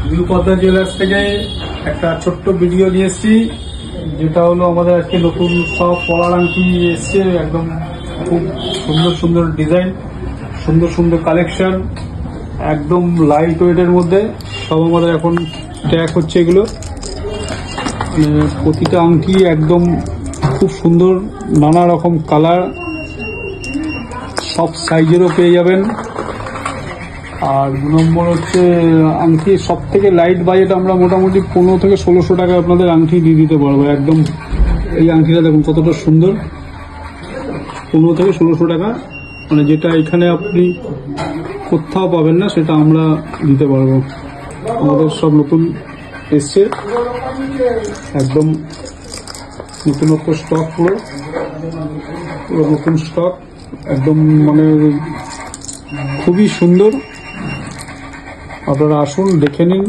New Padma jewellers থেকে একটা ছোট্ট ভিডিও নিয়ে এসেছি, যেটা হলো আমাদের আজকে নতুন সব পলার আংটি এসছে। একদম খুব সুন্দর সুন্দর ডিজাইন, সুন্দর সুন্দর কালেকশন, একদম লাইট ওয়েটের মধ্যে সব আমাদের এখন ট্যাগ হচ্ছে। এগুলো প্রতিটা আংটি একদম খুব সুন্দর, নানা রকম কালার, সব সাইজেরও পেয়ে যাবেন। আর 2 নম্বর হচ্ছে আংটি সব থেকে লাইট বাজেট আমরা মোটামুটি 15 থেকে 1600 টাকা আপনাদের আংটি দিয়ে দিতে পারবো। একদম এই আংটিটা দেখুন কতটা সুন্দর, 15 থেকে 1600 টাকা, মানে যেটা এখানে আপনি কোথাও পাবেন না সেটা আমরা দিতে পারবো। আমাদের সব নতুন এসছে, একদম নতুনত্ব স্টক, পুরো নতুন স্টক, একদম মানে খুবই সুন্দর। আপনারা আসুন, দেখে নিন।